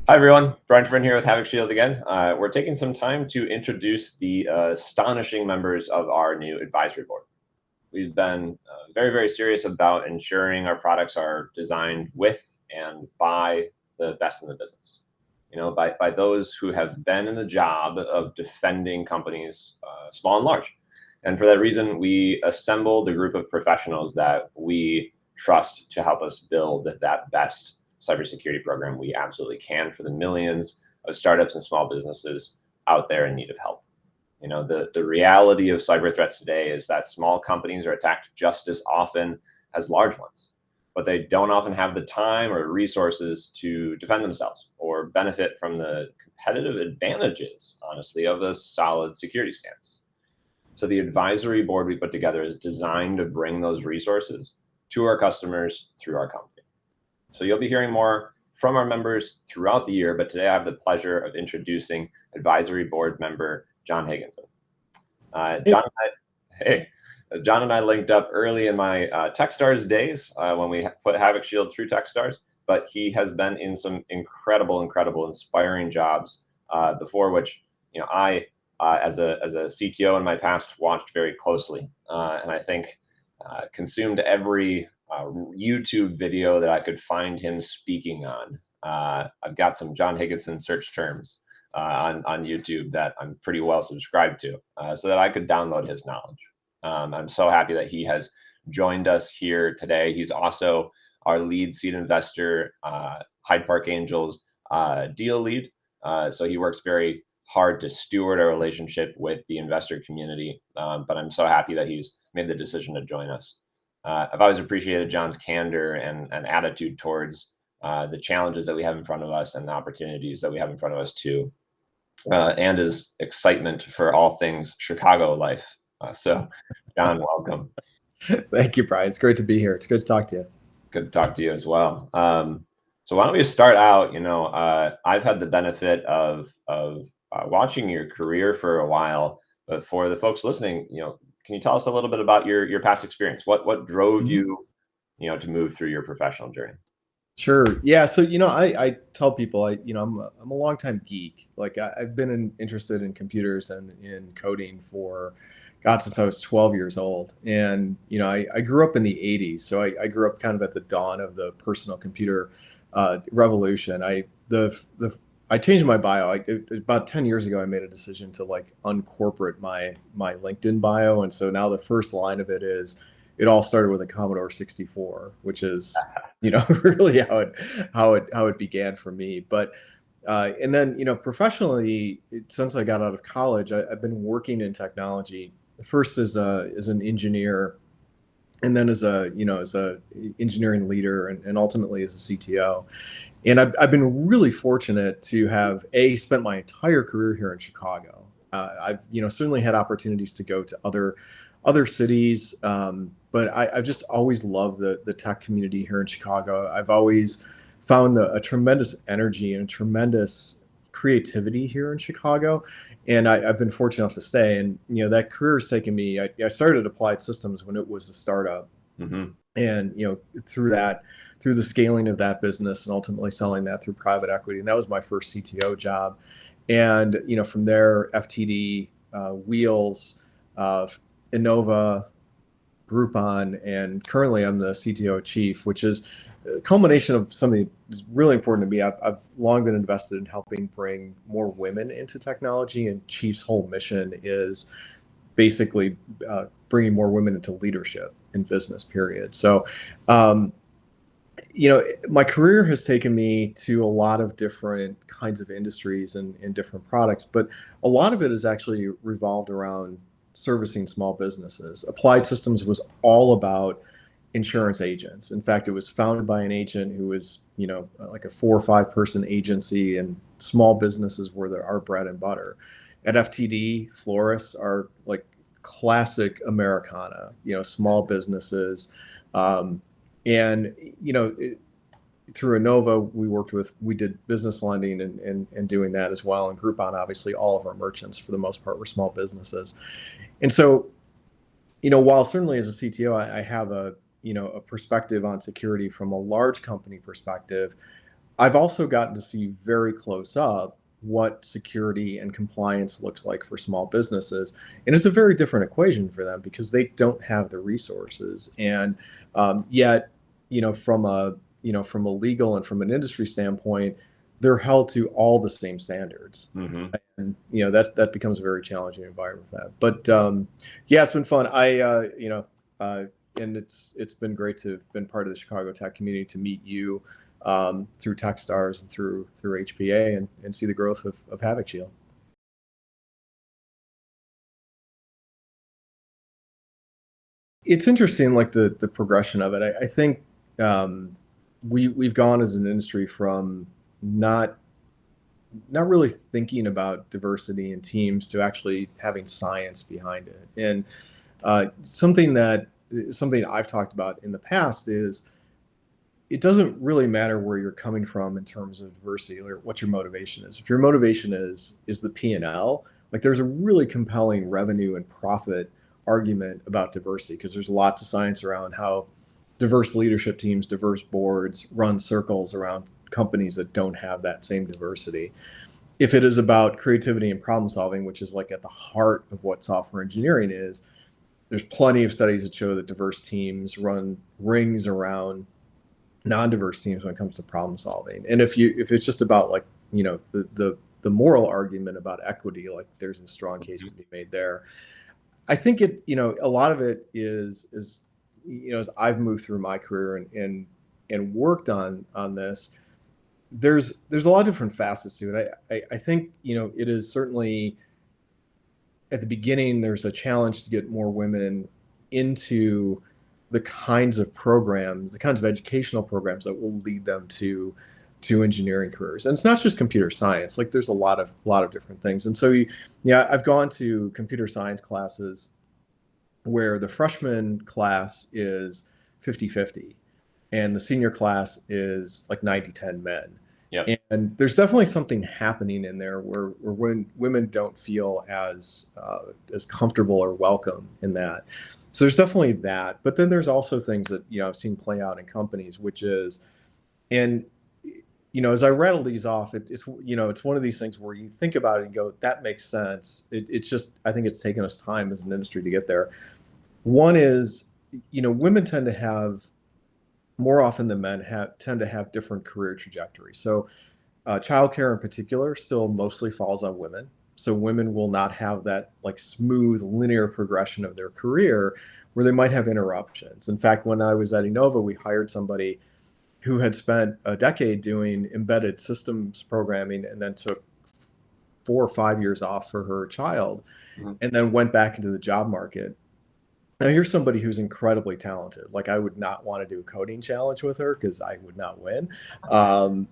Hi, everyone. Brian Fritton here with Havoc Shield again. We're taking some time to introduce the astonishing members of our new advisory board. We've been very, very serious about ensuring our products are designed with and by the best in the business. By those who have been in the job of defending companies, small and large. And for that reason, we assembled a group of professionals that we trust to help us build that best cybersecurity program we absolutely can for the millions of startups and small businesses out there in need of help. The reality of cyber threats today is that small companies are attacked just as often as large ones, but they don't often have the time or resources to defend themselves or benefit from the competitive advantages, honestly, of a solid security stance. So the advisory board we put together is designed to bring those resources to our customers through our company. So you'll be hearing more from our members throughout the year, but today I have the pleasure of introducing advisory board member John Higginson. John and I linked up early in my Techstars days when we put Havoc Shield through Techstars, but he has been in some incredible, inspiring jobs before which I, as a CTO in my past, watched very closely, and I think consumed every YouTube video that I could find him speaking on. I've got some John Higginson search terms on YouTube that I'm pretty well subscribed to, so that I could download his knowledge. I'm so happy that he has joined us here today. He's also our lead seed investor, Hyde Park Angels deal lead. So he works very hard to steward our relationship with the investor community. But I'm so happy that he's made the decision to join us. I've always appreciated John's candor and attitude towards the challenges that we have in front of us and the opportunities that we have in front of us too, and his excitement for all things Chicago life. So, John, welcome. Thank you, Brian. It's great to be here. It's good to talk to you. Good to talk to you as well. So why don't we start out? I've had the benefit of watching your career for a while, but for the folks listening, can you tell us a little bit about your past experience? What drove you, to move through your professional journey? Sure. Yeah. So, I tell people, I'm a longtime geek. Like I've been interested in computers and in coding for, God, since I was 12 years old. And, I grew up in the 80s. So I grew up kind of at the dawn of the personal computer revolution. I changed my bio. About 10 years ago, I made a decision to uncorporate my LinkedIn bio. And so now the first line of it is, it all started with a Commodore 64, which is, really how it began for me. But and then, professionally, since I got out of college, I've been working in technology. First as an engineer, and then as a engineering leader, and ultimately as a CTO. And I've been really fortunate to have spent my entire career here in Chicago. I've certainly had opportunities to go to other cities, but I've just always loved the tech community here in Chicago. I've always found a tremendous energy and a tremendous creativity here in Chicago, and I've been fortunate enough to stay. And that career has taken me. I started Applied Systems when it was a startup, Mm-hmm. and through the scaling of that business and ultimately selling that through private equity. And that was my first CTO job. And from there, FTD, Wheels, Innova, Groupon, and currently I'm the CTO of Chief, which is a culmination of something that's really important to me. I've long been invested in helping bring more women into technology, and Chief's whole mission is basically bringing more women into leadership in business, period. So, my career has taken me to a lot of different kinds of industries and different products, but a lot of it has actually revolved around servicing small businesses. Applied Systems was all about insurance agents. In fact, it was founded by an agent who was, like a 4 or 5 person agency, and small businesses were our bread and butter. At FTD, florists are like classic Americana, small businesses. And through Innova, we did business lending and doing that as well. And Groupon, obviously, all of our merchants for the most part were small businesses. And so, while certainly as a CTO, I have a perspective on security from a large company perspective. I've also gotten to see very close up what security and compliance looks like for small businesses. And it's a very different equation for them because they don't have the resources. And yet, from a legal and from an industry standpoint, they're held to all the same standards. Hmm. And that becomes a very challenging environment for that. But yeah, it's been fun. And it's been great to have been part of the Chicago tech community, to meet you through Techstars and through HPA, and see the growth of Havoc Shield. It's interesting, like the progression of it. I think we've gone as an industry from not really thinking about diversity in teams to actually having science behind it. And something I've talked about in the past is, it doesn't really matter where you're coming from in terms of diversity or what your motivation is. If your motivation is the P&L, like, there's a really compelling revenue and profit argument about diversity, because there's lots of science around how diverse leadership teams, diverse boards run circles around companies that don't have that same diversity. If it is about creativity and problem solving, which is like at the heart of what software engineering is, there's plenty of studies that show that diverse teams run rings around non-diverse teams when it comes to problem solving. And if it's just about, like, the moral argument about equity, like, there's a strong case to be made there. I think a lot of it is as I've moved through my career and worked on this, there's a lot of different facets to it. I think it is certainly, at the beginning, there's a challenge to get more women into the kinds of programs, the kinds of educational programs that will lead them to engineering careers. And it's not just computer science. Like, there's a lot of different things. And so, yeah, I've gone to computer science classes where the freshman class is 50-50, and the senior class is like 90-10 men. Yep. And there's definitely something happening in there where when women don't feel as comfortable or welcome in that. So there's definitely that. But then there's also things that I've seen play out in companies, which is, and as I rattle these off, it's one of these things where you think about it and go, that makes sense. It's just, I think it's taken us time as an industry to get there. One is, women tend to have, more often than men, tend to have different career trajectories. So childcare in particular still mostly falls on women. So women will not have that, like, smooth linear progression of their career, where they might have interruptions. In fact, when I was at Innova, we hired somebody who had spent a decade doing embedded systems programming, and then took 4 or 5 years off for her child, Hmm. and then went back into the job market. Now, here's somebody who's incredibly talented. Like, I would not want to do a coding challenge with her because I would not win. Um,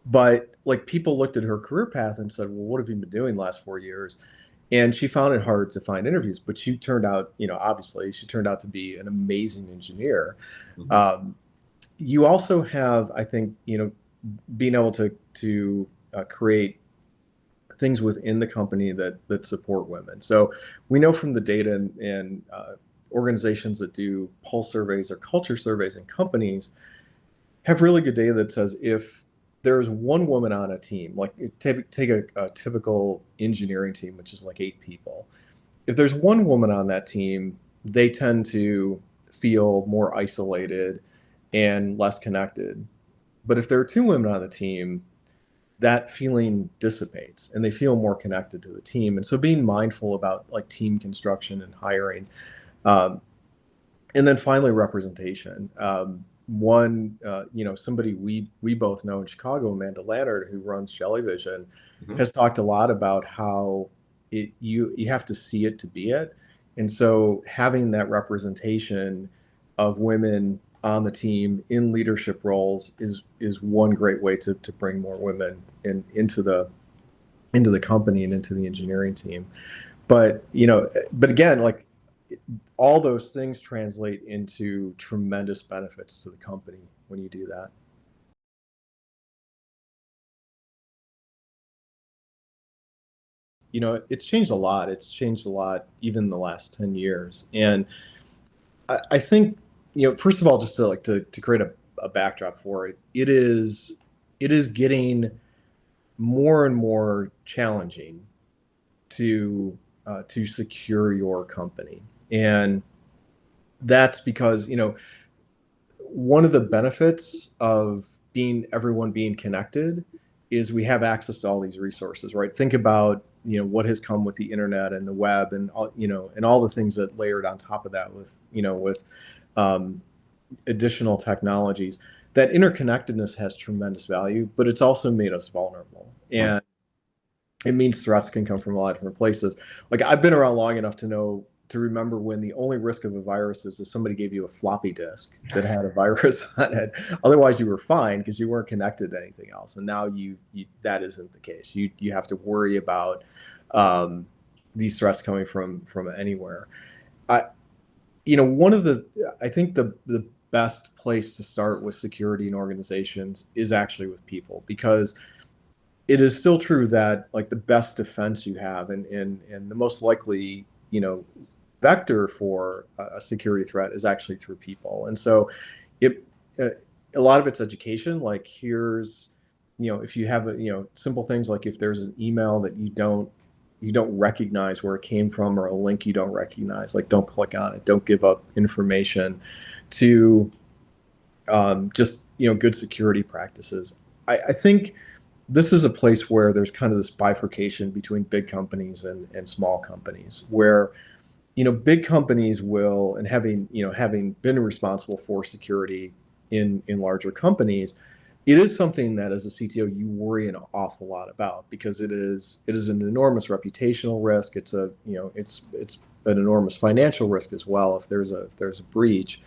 but, like, people looked at her career path and said, "Well, what have you been doing the last 4 years?" And she found it hard to find interviews, but she turned out, obviously, she turned out to be an amazing engineer. Hmm. Um, you also have, I think, being able to create things within the company that support women. So we know from the data, and organizations that do pulse surveys or culture surveys in companies have really good data that says, if there's one woman on a team, like, take a typical engineering team, which is like 8 people. If there's one woman on that team, they tend to feel more isolated and less connected. But if there are 2 women on the team, that feeling dissipates and they feel more connected to the team. And so, being mindful about, like, team construction and hiring. Um, and then finally, representation. Somebody we both know in Chicago, Amanda Lannert, who runs Jellyvision, Hmm. has talked a lot about how you have to see it to be it. And so, having that representation of women on the team in leadership roles is one great way to bring more women into the company and into the engineering team. But again, like, all those things translate into tremendous benefits to the company when you do that. It's changed a lot. It's changed a lot even in the last 10 years. And I think, first of all, just to create a backdrop for it, it is it is getting more and more challenging to secure your company. And that's because, one of the benefits of everyone being connected is we have access to all these resources, right? Think about, what has come with the internet and the web and all, and all the things that layered on top of that with um, additional technologies. That interconnectedness has tremendous value, but it's also made us vulnerable. And it means threats can come from a lot of different places. Like, I've been around long enough to remember when the only risk of a virus is if somebody gave you a floppy disk that had a virus on it. Otherwise, you were fine because you weren't connected to anything else. And now that isn't the case. You have to worry about um, these threats coming from anywhere. I one of the I think the best place to start with security in organizations is actually with people, because it is still true that, like, the best defense you have and the most likely, vector for a security threat is actually through people. And so it uh, a lot of it's education. Like, here's, if you have simple things like if there's an email that you don't recognize where it came from, or a link you don't recognize, like, don't click on it, don't give up information, to just good security practices. I think this is a place where there's kind of this bifurcation between big companies and small companies, where big companies will, and having been responsible for security in larger companies, it is something that, as a CTO, you worry an awful lot about, because it is an enormous reputational risk. It's an enormous financial risk as well if there's a breach.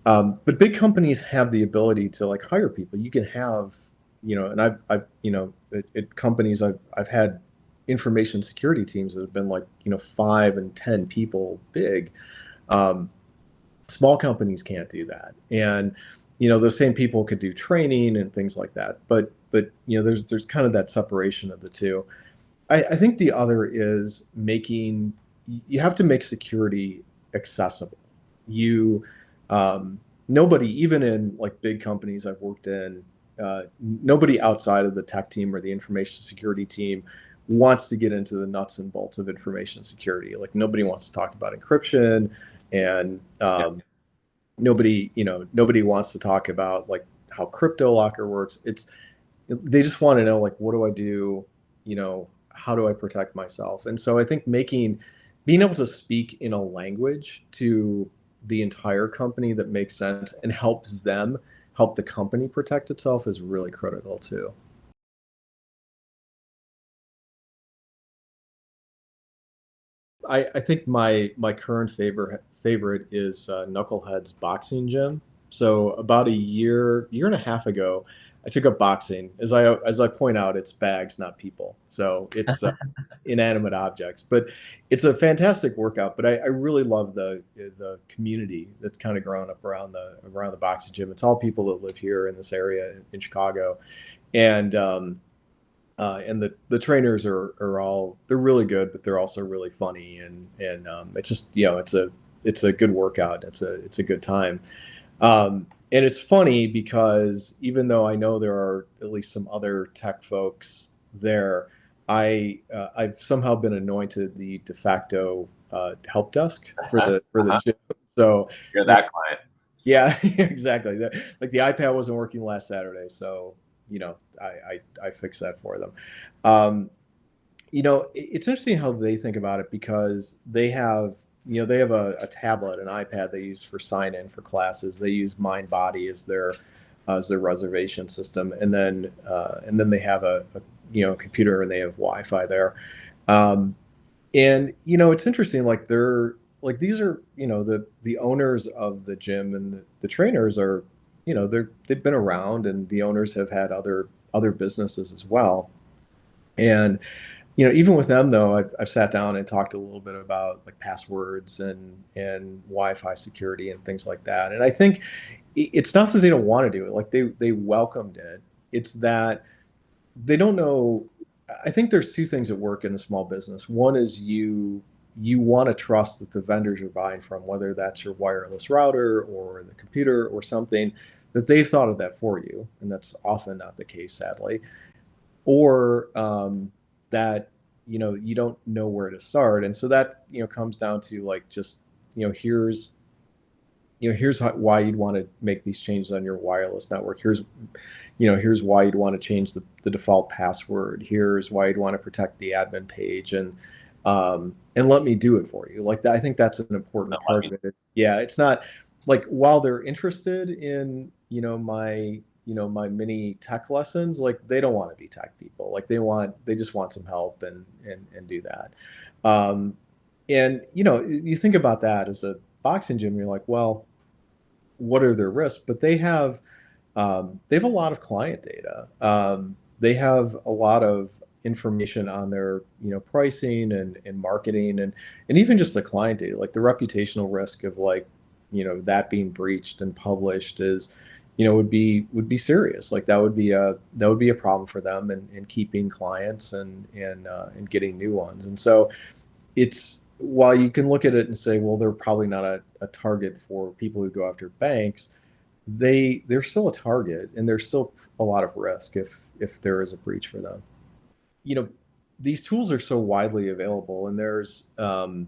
But big companies have the ability to, like, hire people. You can have, and I've at companies I've had information security teams that have been, like, 5 and 10 people big. Um, Small companies can't do that, and those same people could do training and things like that. But there's kind of that separation of the two. I think the other is making you have to make security accessible. You Nobody, even in, like, big companies I've worked in, nobody outside of the tech team or the information security team wants to get into the nuts and bolts of information security. Like, nobody wants to talk about encryption, and Yeah. nobody wants to talk about, like, how crypto locker works. They just want to know, like, what do I do? How do I protect myself? And so I think being able to speak in a language to the entire company that makes sense and helps them help the company protect itself is really critical too. I think my current favorite is Knucklehead's boxing gym. So about a year and a half ago, I took up boxing. As I point out, it's bags, not people. So it's inanimate objects, but it's a fantastic workout. But I really love the community that's kind of grown up around the boxing gym. It's all people that live here in this area in Chicago, and and the trainers are all, they're really good, but they're also really funny, and it's just, it's a good workout. It's a good time. And it's funny because even though I know there are at least some other tech folks there, I've somehow been anointed the de facto help desk for the Uh-huh. gym. So You're you know, that client. yeah, exactly. Like, the iPad wasn't working last Saturday, so I fixed that for them. Um, it's interesting how they think about it, because they have a tablet, an iPad they use for sign in for classes. They use MindBody as their reservation system, and then they have a computer, and they have Wi-Fi there. Um, and it's interesting, like, these are, the owners of the gym, and the trainers are, they've been around, and the owners have had other businesses as well. And even with them, though, I've sat down and talked a little bit about, like, passwords and Wi-Fi security and things like that. And I think it's not that they don't want to do it. Like, they welcomed it. It's that they don't know. I think there's two things that work in a small business. One is you want to trust that the vendors you're buying from, whether that's your wireless router or the computer or something, that they've thought of that for you, and that's often not the case, sadly, or that you don't know where to start. And so that comes down to like just here's here's why you'd want to make these changes on your wireless network. Here's why you'd want to change the default password. Here's why you'd want to protect the admin page, and let me do it for you. Like that, I think that's an important part of it. Yeah, it's not like while they're interested in my mini tech lessons, like they don't want to be tech people. Like they just want some help and do that. Um, and you think about that as a boxing gym, you're like, well, what are their risks? But they have a lot of client data. They have a lot of information on their pricing and marketing and even just the client data, like the reputational risk of like that being breached and published is would be serious. Like that would be a problem for them in keeping clients and getting new ones. And so it's while you can look at it and say, well, they're probably not a target for people who go after banks, they're still a target, and there's still a lot of risk if there is a breach for them. You know, these tools are so widely available, and there's and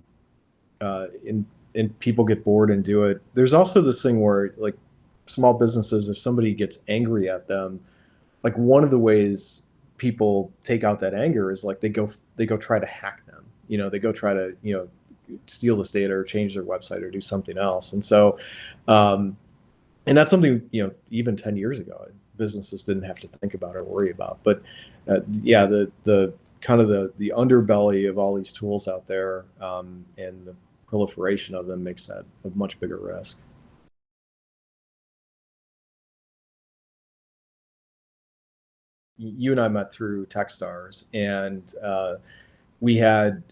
people get bored and do it. There's also this thing where like small businesses, if somebody gets angry at them, like one of the ways people take out that anger is like they go try to hack them. They go try to steal this data or change their website or do something else. And so and that's something even 10 years ago businesses didn't have to think about or worry about. But yeah, the kind of the underbelly of all these tools out there, and the proliferation of them makes that a much bigger risk. You and I met through Techstars, and we had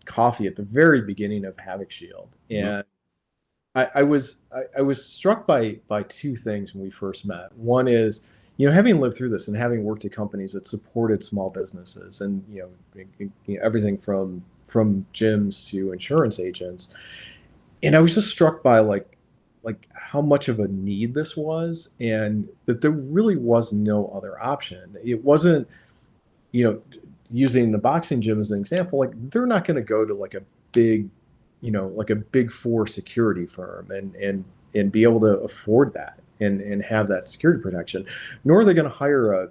coffee at the very beginning of Havoc Shield, Mhm. and I was struck by two things when we first met. One is, having lived through this and having worked at companies that supported small businesses, and everything from gyms to insurance agents, and I was just struck by like how much of a need this was, and that there really was no other option. It wasn't, you know, using the boxing gym as an example, like they're not going to go to like a big, like a big four security firm and be able to afford that and have that security protection, nor are they going to hire a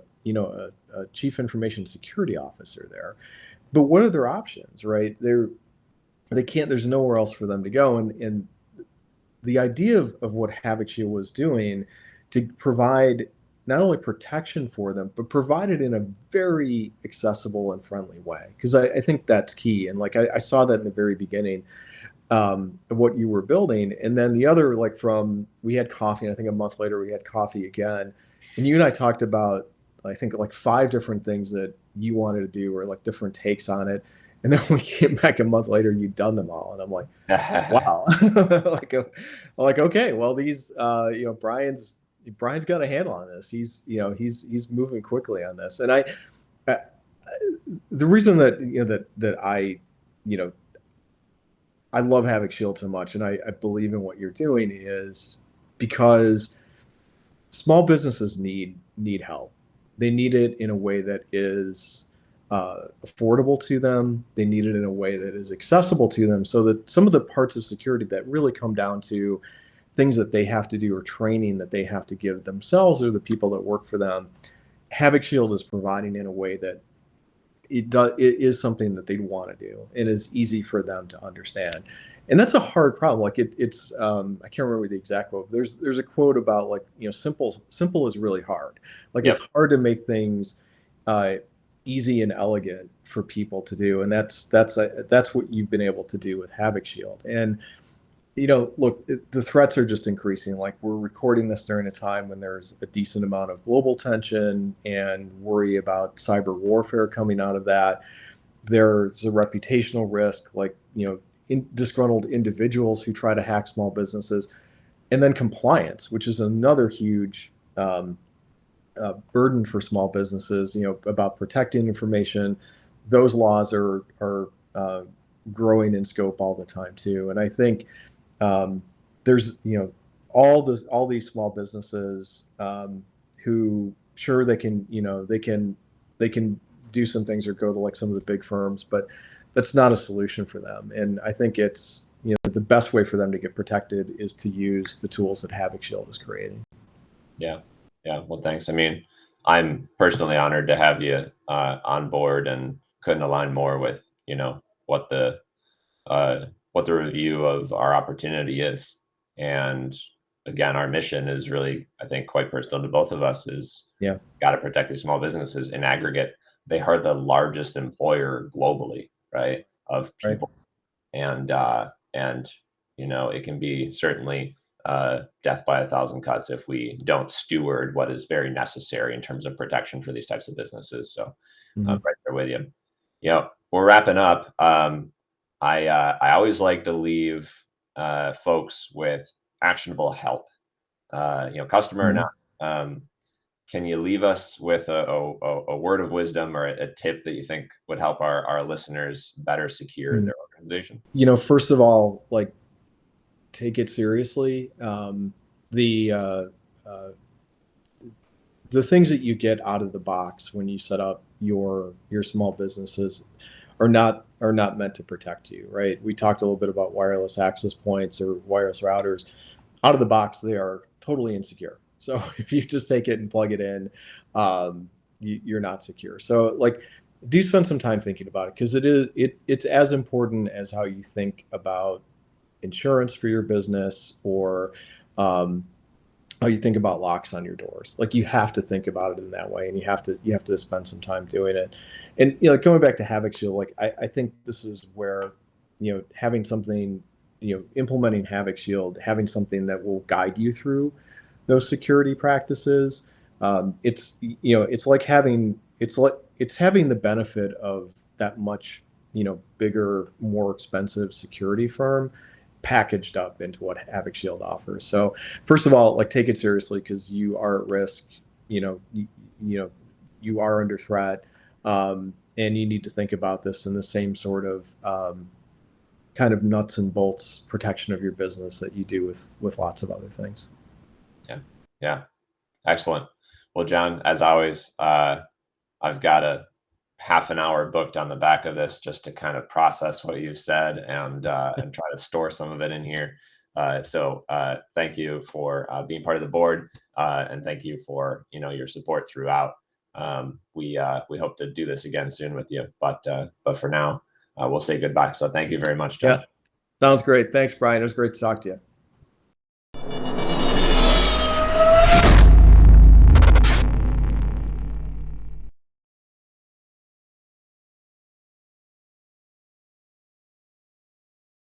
chief information security officer there. But what are their options, right? They can't. There's nowhere else for them to go, and the idea of what Havoc Shield was doing to provide not only protection for them, but provide it in a very accessible and friendly way. Because I think that's key. And like I saw that in the very beginning, of what you were building. And then the other, like we had coffee, and I think a month later we had coffee again. And you and I talked about, I think, like five different things that you wanted to do or like different takes on it. And then we came back a month later, you'd done them all. And I'm like, wow. Like okay, well these Brian's got a handle on this. He's moving quickly on this. And I the reason that you know I love Havoc Shield so much, and I believe in what you're doing is because small businesses need help. They need it in a way that is affordable to them. They need it in a way that is accessible to them, so that some of the parts of security that really come down to things that they have to do or training that they have to give themselves or the people that work for them, Havoc Shield is providing in a way that it is something that they'd want to do and is easy for them to understand. And that's a hard problem. Like it's I can't remember the exact quote. There's a quote about like, simple is really hard. Like Yep. it's hard to make things uh, easy and elegant for people to do. And that's what you've been able to do with Havoc Shield. And look, the threats are just increasing. Like we're recording this during a time when there's a decent amount of global tension and worry about cyber warfare coming out of that. There's a reputational risk, like, disgruntled individuals who try to hack small businesses, and then compliance, which is another huge burden for small businesses, about protecting information. Those laws are growing in scope all the time too. And I think um, there's all these small businesses who sure they can they can do some things or go to like some of the big firms, but that's not a solution for them. And I think it's the best way for them to get protected is to use the tools that Havoc Shield is creating. Yeah. Yeah. Well, thanks. I mean, I'm personally honored to have you on board, and couldn't align more with, what the what the review of our opportunity is. And again, our mission is really, I think, quite personal to both of us, is Yeah. got to protect these small businesses. In aggregate, they are the largest employer globally, right, of Right. people. And it can be certainly death by a thousand cuts if we don't steward what is very necessary in terms of protection for these types of businesses. So Mm-hmm. right there with you. We're wrapping up. I always like to leave folks with actionable help. Customer or Mm-hmm. not. Can you leave us with a word of wisdom, or a tip that you think would help our listeners better secure Mm-hmm. their organization? First of all, like, take it seriously. The the things that you get out of the box when you set up your small businesses are not meant to protect you, right? We talked a little bit about wireless access points or wireless routers. Out of the box, they are totally insecure. So if you just take it and plug it in, you're not secure. So like, do spend some time thinking about it, because it's as important as how you think about insurance for your business, or um, how you think about locks on your doors. Like, you have to think about it in that way, and you have to spend some time doing it. And going back to Havoc Shield, like I think this is where having something, implementing Havoc Shield, having something that will guide you through those security practices. It's having the benefit of that much bigger, more expensive security firm packaged up into what Havoc Shield offers. So first of all, like, take it seriously, because you are at risk. You know you are under threat, and you need to think about this in the same sort of kind of nuts and bolts protection of your business that you do with lots of other things. Yeah. Yeah. Excellent. Well, John, as always, I've got a half an hour booked on the back of this just to kind of process what you've said, and try to store some of it in here. So thank you for being part of the board, and thank you for your support throughout. We hope to do this again soon with you, but for now, we'll say goodbye. So thank you very much, John. Yeah, sounds great. Thanks, Brian. It was great to talk to you.